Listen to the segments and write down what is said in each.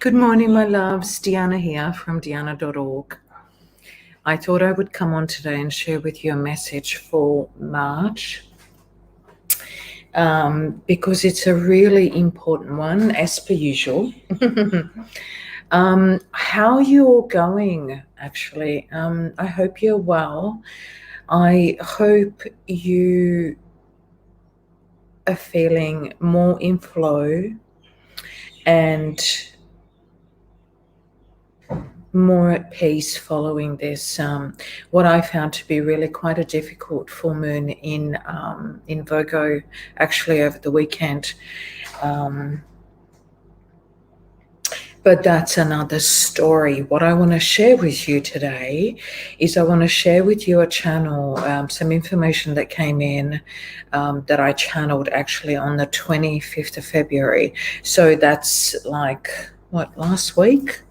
Good morning, my loves. Deanna here from Deanna.org. I thought I would come on today and share with you a message for March because it's a really important one, as per usual. How you're going, actually. I hope you're well. I hope you are feeling more in flow and more at peace following this what I found to be really quite a difficult full moon in Virgo, actually over the weekend, but that's another story. What I want to share with you today is I want to share with you a channel, some information that came in that I channeled actually on the 25th of February. So that's like, what, last week?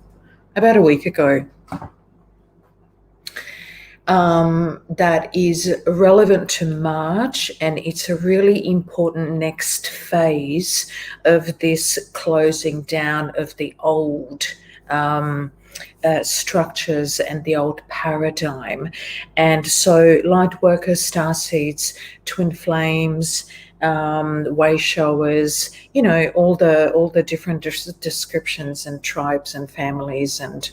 About a week ago. That is relevant to March, and it's a really important next phase of this closing down of the old structures and the old paradigm. And so light workers, starseeds, twin flames, way showers, all the different descriptions and tribes and families and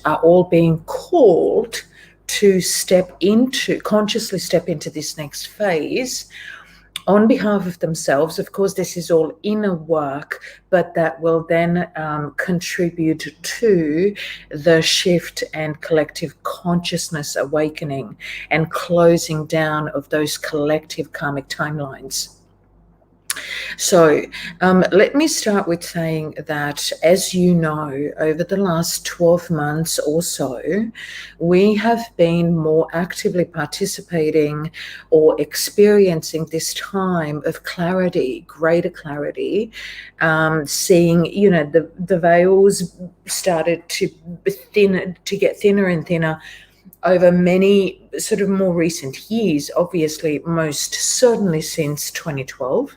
are all being called to consciously step into this next phase on behalf of themselves. Of course, this is all inner work, but that will then contribute to the shift and collective consciousness awakening and closing down of those collective karmic timelines. So let me start with saying that, as you know, over the last 12 months or so, we have been more actively participating or experiencing this time of clarity, greater clarity, seeing, the veils started to get thinner and thinner over many sort of more recent years, obviously, most certainly since 2012.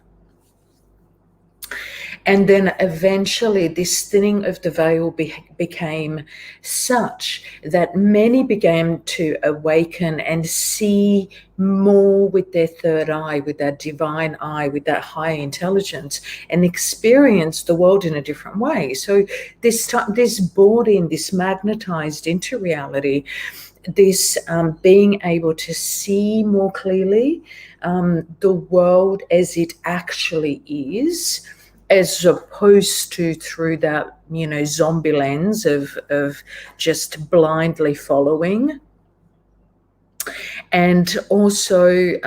And then eventually this thinning of the veil became such that many began to awaken and see more with their third eye, with that divine eye, with that higher intelligence, and experience the world in a different way. So this brought in, this magnetized into reality, this being able to see more clearly the world as it actually is, as opposed to through that, zombie lens of just blindly following. And also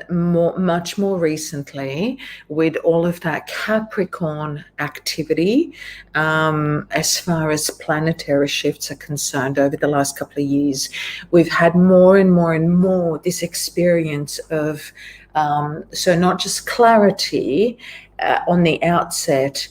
much more recently, with all of that Capricorn activity, as far as planetary shifts are concerned over the last couple of years, we've had more and more and more this experience of, so not just clarity on the outset,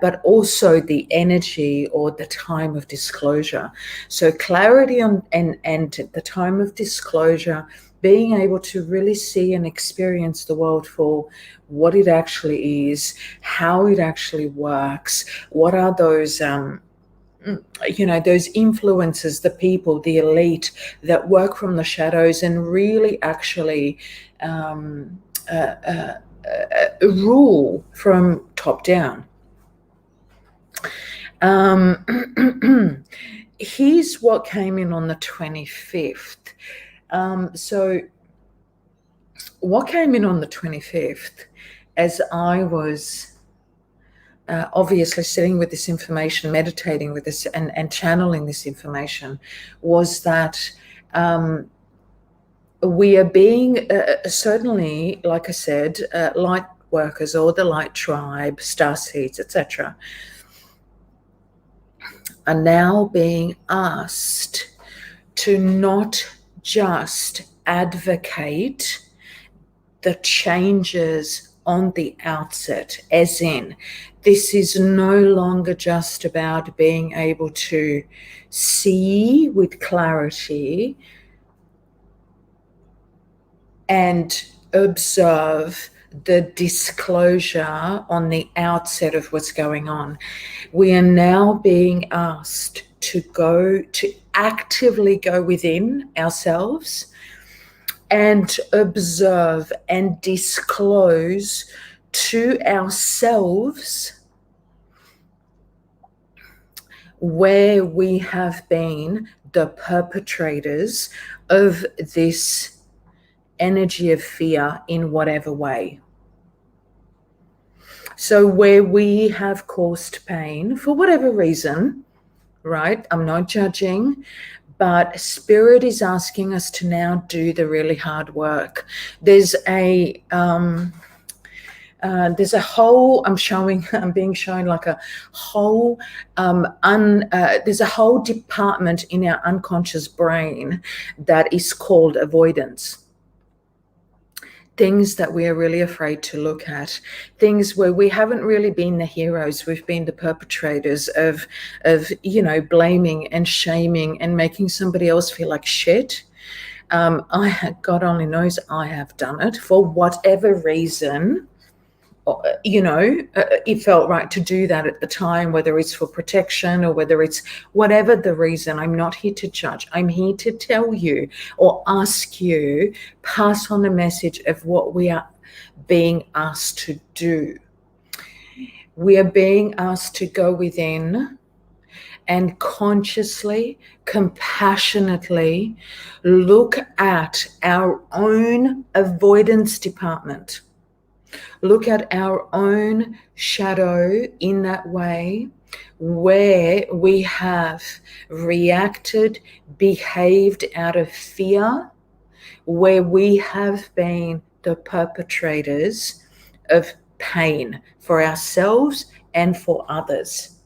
but also the energy or the time of disclosure. So clarity and the time of disclosure, being able to really see and experience the world for what it actually is, how it actually works, what are those those influences, the people, the elite that work from the shadows and really actually rule from top down. Here's what came in on the 25th. So what came in on the 25th, as I was obviously sitting with this information, meditating with this and channeling this information, was that we are being certainly, like I said, light workers or the light tribe, starseeds, etc., are now being asked to not just advocate the changes on the outset, as in, this is no longer just about being able to see with clarity and observe the disclosure on the outset of what's going on. We are now being asked to actively go within ourselves and observe and disclose to ourselves where we have been the perpetrators of this energy of fear in whatever way. So where we have caused pain for whatever reason, right? I'm not judging, but Spirit is asking us to now do the really hard work. There's a whole, I'm being shown like a whole, there's a whole department in our unconscious brain that is called avoidance. Things that we are really afraid to look at, things where we haven't really been the heroes, we've been the perpetrators of blaming and shaming and making somebody else feel like shit. God only knows I have done it for whatever reason. It felt right to do that at the time, whether it's for protection or whether it's whatever the reason. I'm not here to judge. I'm here to tell you or ask you, pass on the message of what we are being asked to do. We are being asked to go within and consciously, compassionately look at our own avoidance department. Look at our own shadow in that way, where we have reacted, behaved out of fear, where we have been the perpetrators of pain for ourselves and for others.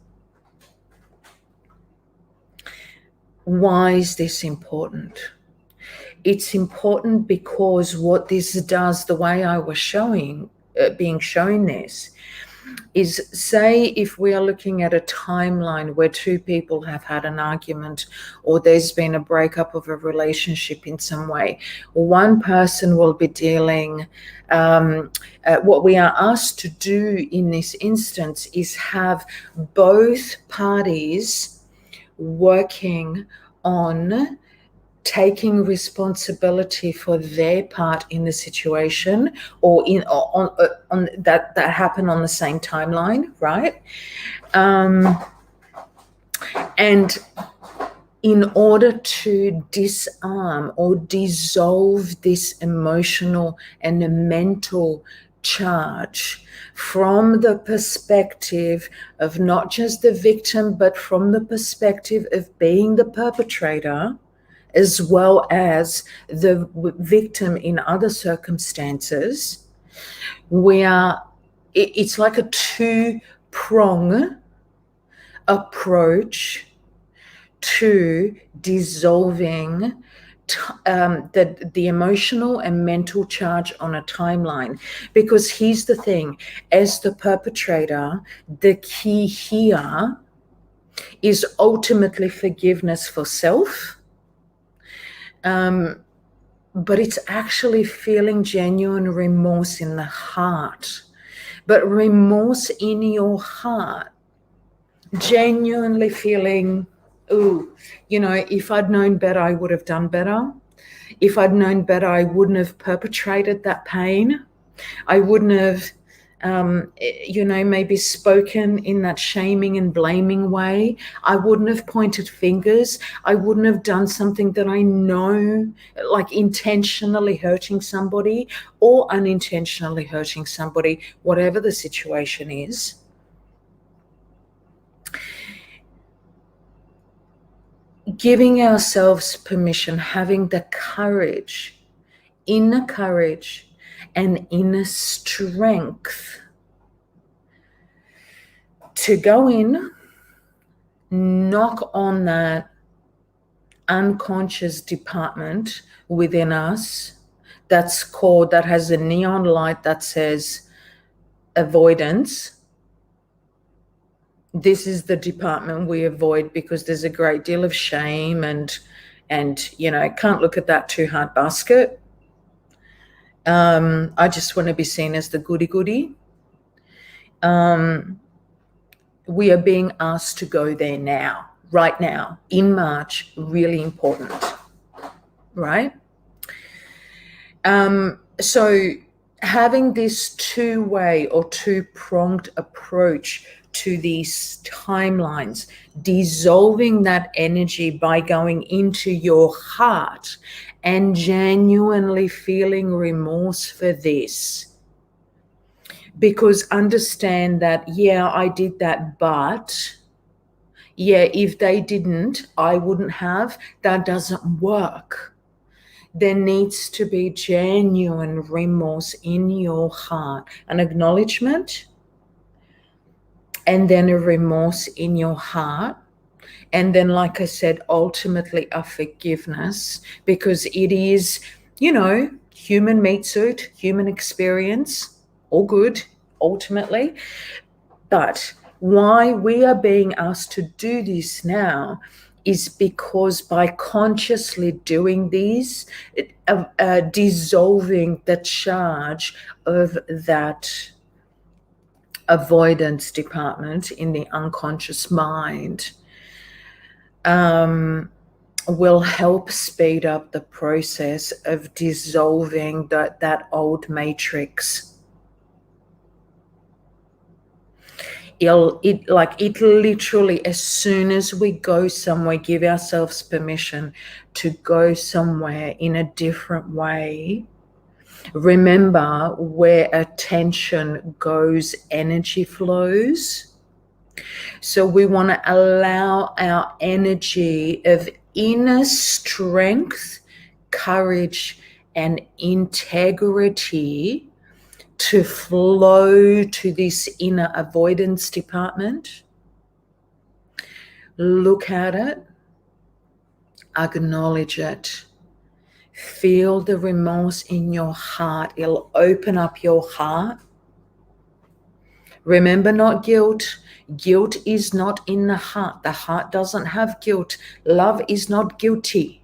Why is this important? It's important because what this does, the way I was being shown this, is, say if we are looking at a timeline where two people have had an argument or there's been a breakup of a relationship in some way, one person will be dealing, what we are asked to do in this instance is have both parties working on taking responsibility for their part in the situation, or on that happened on the same timeline, right? And in order to disarm or dissolve this emotional and the mental charge from the perspective of not just the victim, but from the perspective of being the perpetrator, as well as the victim in other circumstances, it's like a two-prong approach to dissolving the emotional and mental charge on a timeline. Because here's the thing, as the perpetrator, the key here is ultimately forgiveness for self. But it's actually feeling genuine remorse in the heart. But remorse in your heart, genuinely feeling, if I'd known better, I would have done better. If I'd known better, I wouldn't have perpetrated that pain. I wouldn't have maybe spoken in that shaming and blaming way. I wouldn't have pointed fingers. I wouldn't have done something that I know, like intentionally hurting somebody or unintentionally hurting somebody, whatever the situation is. Giving ourselves permission, having the courage, inner courage, and inner strength to go in, knock on that unconscious department within us that has a neon light that says avoidance. This is the department we avoid because there's a great deal of shame and can't look at that too hard basket. I just want to be seen as the goody goody. We are being asked to go there now, right now, in March. Really important, right? So having this two-way or two-pronged approach to these timelines, dissolving that energy by going into your heart and genuinely feeling remorse for this. Because understand that, yeah, I did that, but yeah, if they didn't, I wouldn't have. That doesn't work. There needs to be genuine remorse in your heart, an acknowledgement, and then a remorse in your heart. And then, like I said, ultimately a forgiveness, because it is, human meat suit, human experience, all good, ultimately. But why we are being asked to do this now is because by consciously doing these, dissolving the charge of that avoidance department in the unconscious mind, will help speed up the process of dissolving that old matrix. It literally, as soon as we go somewhere, give ourselves permission to go somewhere in a different way. Remember, where attention goes, energy flows. So we want to allow our energy of inner strength, courage, and integrity to flow to this inner avoidance department. Look at it, acknowledge it, feel the remorse in your heart. It'll open up your heart. Remember, not guilt. Guilt is not in the heart. The heart doesn't have guilt. Love is not guilty.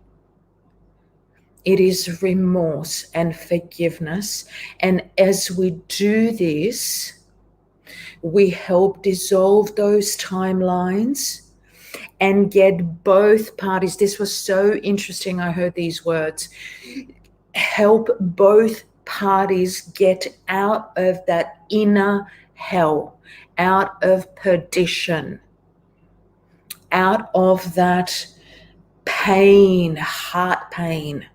It is remorse and forgiveness. And as we do this, we help dissolve those timelines and get both parties. This was so interesting. I heard these words. Help both parties get out of that inner hell, out of perdition, out of that pain, heart pain.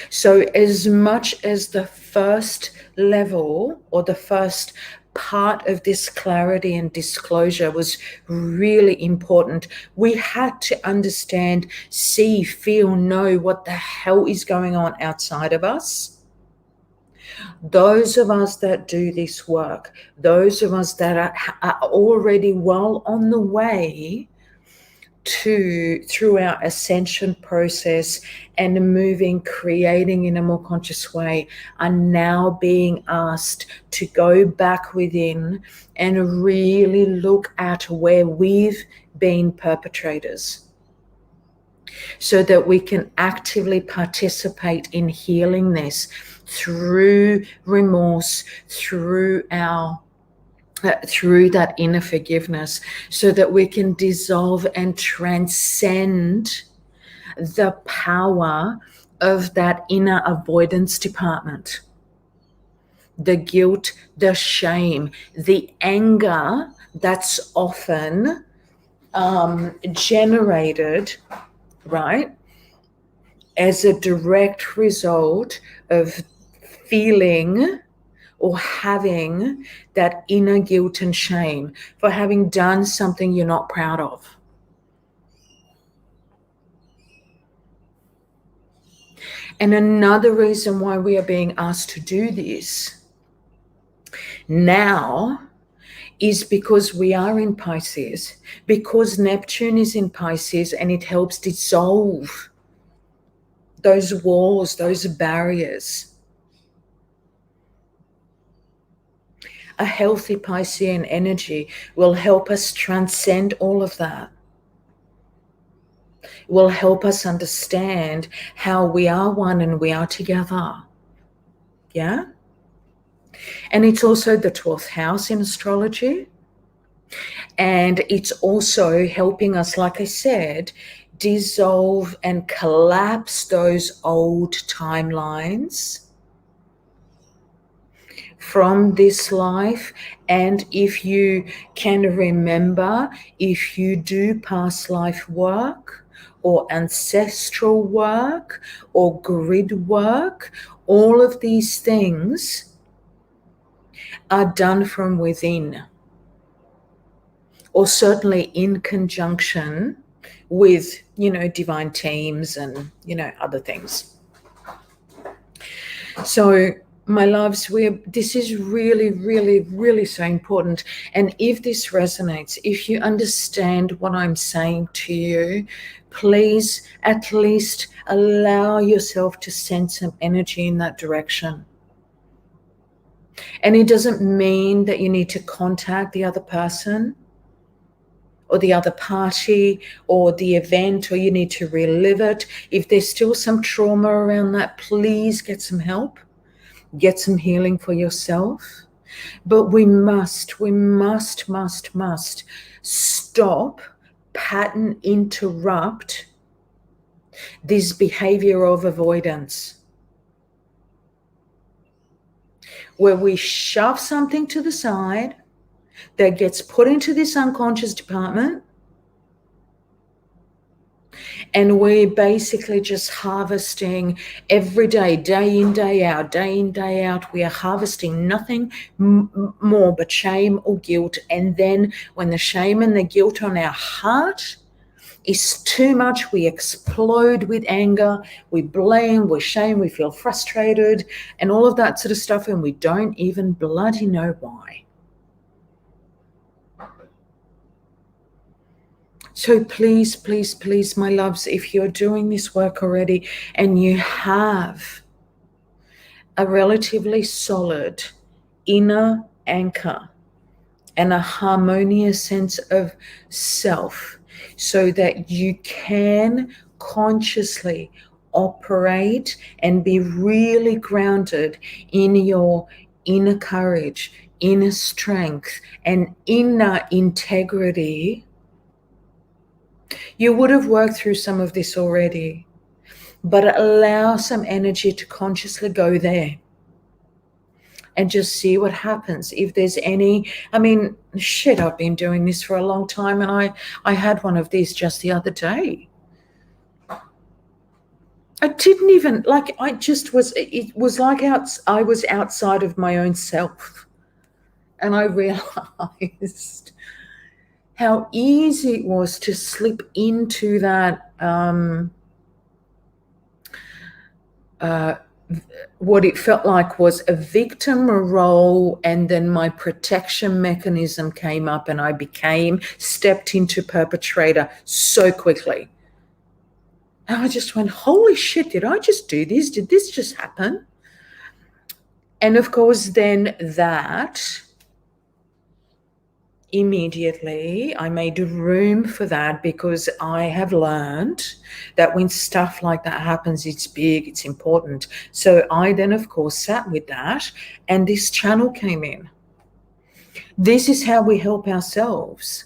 So as much as the first level or the first part of this clarity and disclosure was really important, we had to understand, see, feel, know what the hell is going on outside of us. Those of us that do this work, those of us that are already well on the way through our ascension process and moving, creating in a more conscious way, are now being asked to go back within and really look at where we've been perpetrators, so that we can actively participate in healing this through remorse, through that inner forgiveness, so that we can dissolve and transcend the power of that inner avoidance department. The guilt, the shame, the anger that's often generated, right, as a direct result of feeling or having that inner guilt and shame for having done something you're not proud of. And another reason why we are being asked to do this now is because we are in Pisces, because Neptune is in Pisces, and it helps dissolve those walls, those barriers. A healthy Piscean energy will help us transcend all of that. will help us understand how we are one and we are together. Yeah? And it's also the 12th house in astrology. And it's also helping us, like I said, dissolve and collapse those old timelines from this life. And if you can remember, if you do past life work or ancestral work or grid work, all of these things are done from within, or certainly in conjunction with, divine teams and, other things. So, my loves, this is really, really, really so important. And if this resonates, if you understand what I'm saying to you, please at least allow yourself to send some energy in that direction. And it doesn't mean that you need to contact the other person or the other party or the event, or you need to relive it. If there's still some trauma around that, please get some help. Get some healing for yourself. But we must stop, pattern interrupt this behavior of avoidance, where we shove something to the side that gets put into this unconscious department, and we're basically just harvesting every day, day in, day out. We are harvesting nothing more but shame or guilt. And then when the shame and the guilt on our heart is too much, we explode with anger, we blame, we shame, we feel frustrated, and all of that sort of stuff, and we don't even bloody know why. So please, please, please, my loves, if you're doing this work already and you have a relatively solid inner anchor and a harmonious sense of self, so that you can consciously operate and be really grounded in your inner courage, inner strength, and inner integrity, you would have worked through some of this already, but allow some energy to consciously go there and just see what happens. If there's any, I've been doing this for a long time, and I had one of these just the other day. I didn't even, it was like I was outside of my own self, and I realized how easy it was to slip into that, what it felt like was a victim role, and then my protection mechanism came up and I stepped into perpetrator so quickly. And I just went, holy shit, did I just do this? Did this just happen? And of course, then that immediately I made room for that, because I have learned that when stuff like that happens, it's big, it's important. So I then, of course, sat with that, and this channel came in. This is how we help ourselves.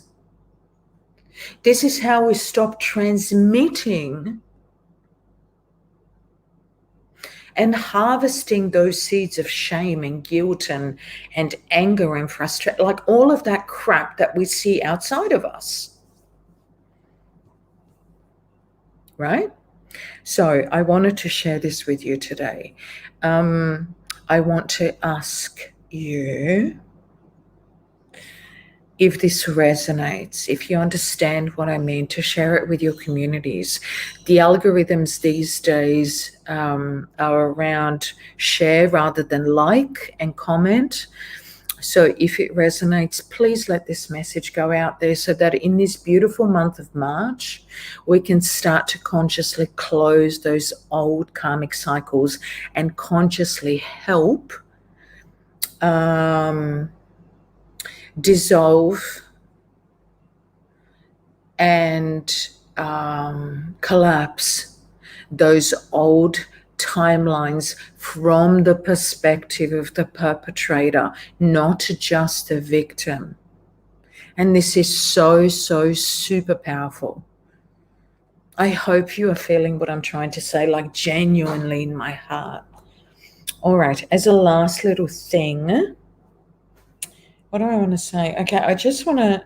This is how we stop transmitting and harvesting those seeds of shame and guilt and anger and frustration, like all of that crap that we see outside of us. Right? So I wanted to share this with you today. I want to ask you if this resonates, if you understand what I mean, to share it with your communities. The algorithms these days are around share rather than like and comment. So if it resonates, please let this message go out there, so that in this beautiful month of March, we can start to consciously close those old karmic cycles and consciously help dissolve and collapse those old timelines from the perspective of the perpetrator, not just the victim. And this is so super powerful. I hope you are feeling what I'm trying to say, like genuinely in my heart. All right, as a last little thing, what do I want to say? Okay, I just want to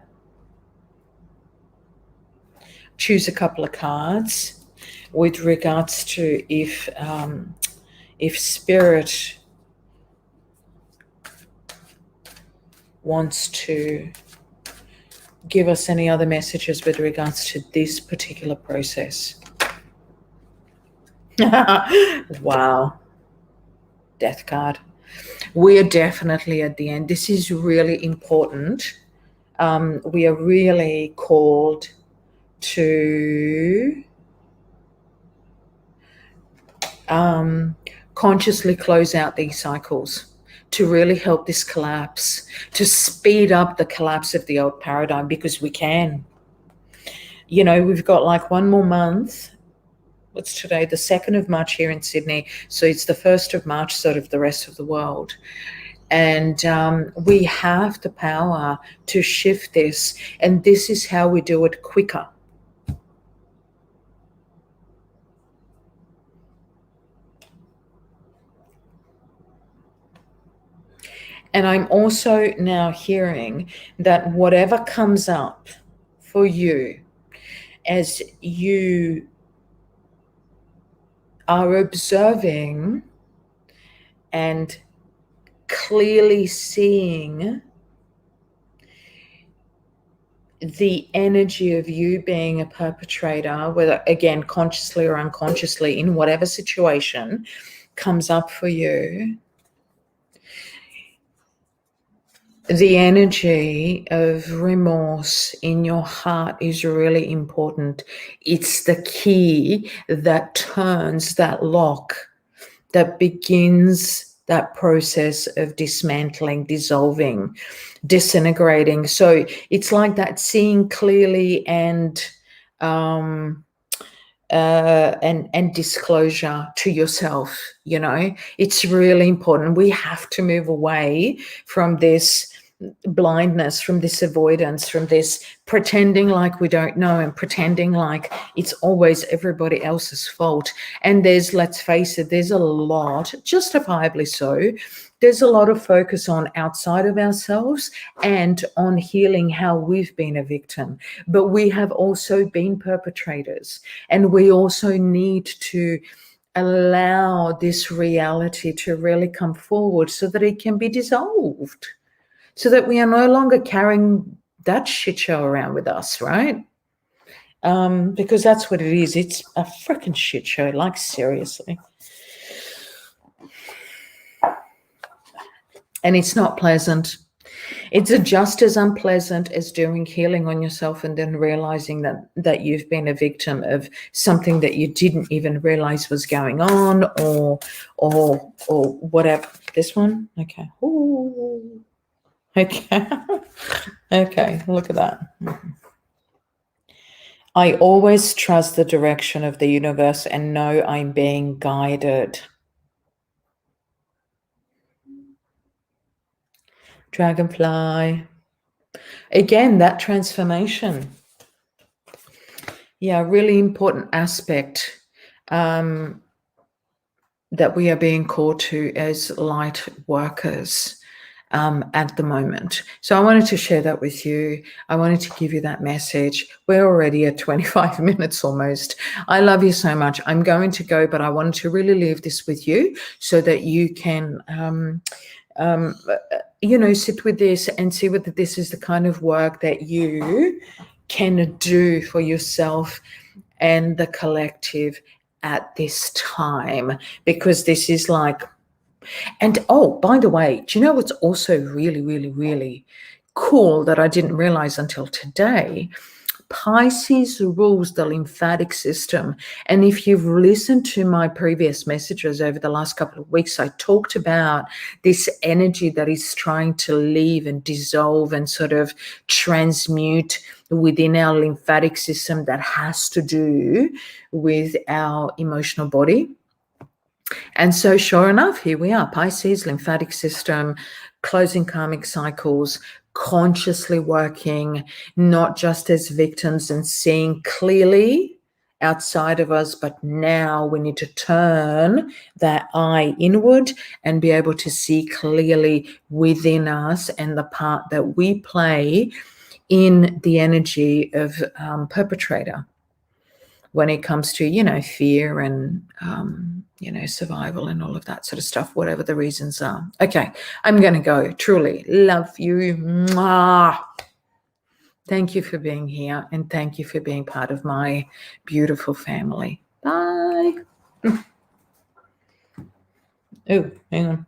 choose a couple of cards with regards to if spirit wants to give us any other messages with regards to this particular process. Wow. Death card. We are definitely at the end. This is really important. We are really called to consciously close out these cycles, to really help this collapse, to speed up the collapse of the old paradigm, because we can. You know, we've got like one more month. What's today? The 2nd of March here in Sydney. So it's the 1st of March, sort of the rest of the world. And we have the power to shift this. And this is how we do it quicker. And I'm also now hearing that whatever comes up for you as you are observing and clearly seeing the energy of you being a perpetrator, whether again consciously or unconsciously, in whatever situation comes up for you, the energy of remorse in your heart is really important. It's the key that turns that lock, that begins that process of dismantling, dissolving, disintegrating. So it's like that seeing clearly and disclosure to yourself. You know, it's really important. We have to move away from this blindness, from this avoidance, from this pretending like we don't know and pretending like it's always everybody else's fault. And there's, let's face it, there's a lot, justifiably so, there's a lot of focus on outside of ourselves and on healing how we've been a victim. But we have also been perpetrators, and we also need to allow this reality to really come forward so that it can be dissolved, so that we are no longer carrying that shit show around with us, right? Because that's what it is. It's a freaking shit show, like seriously. And it's not pleasant. It's just as unpleasant as doing healing on yourself and then realizing that you've been a victim of something that you didn't even realize was going on, or whatever. This one? Okay. Ooh. Okay. Okay, look at that. I always trust the direction of the universe and know I'm being guided. Dragonfly. Again, that transformation. Yeah, really important aspect that we are being called to as light workers at the moment. So I wanted to share that with you. I wanted to give you that message. We're already at 25 minutes almost. I love you so much. I'm going to go, but I wanted to really leave this with you so that you can sit with this and see whether this is the kind of work that you can do for yourself and the collective at this time, because this is like, and oh, by the way, do you know what's also really, really, really cool that I didn't realize until today? Pisces rules the lymphatic system. And if you've listened to my previous messages over the last couple of weeks, I talked about this energy that is trying to leave and dissolve and sort of transmute within our lymphatic system that has to do with our emotional body. And so sure enough, here we are, Pisces, lymphatic system, closing karmic cycles, consciously working, not just as victims and seeing clearly outside of us, but now we need to turn that eye inward and be able to see clearly within us and the part that we play in the energy of perpetrator when it comes to, fear and, survival and all of that sort of stuff, whatever the reasons are. Okay, I'm going to go. Truly love you. Mwah. Thank you for being here, and thank you for being part of my beautiful family. Bye. Oh, hang on.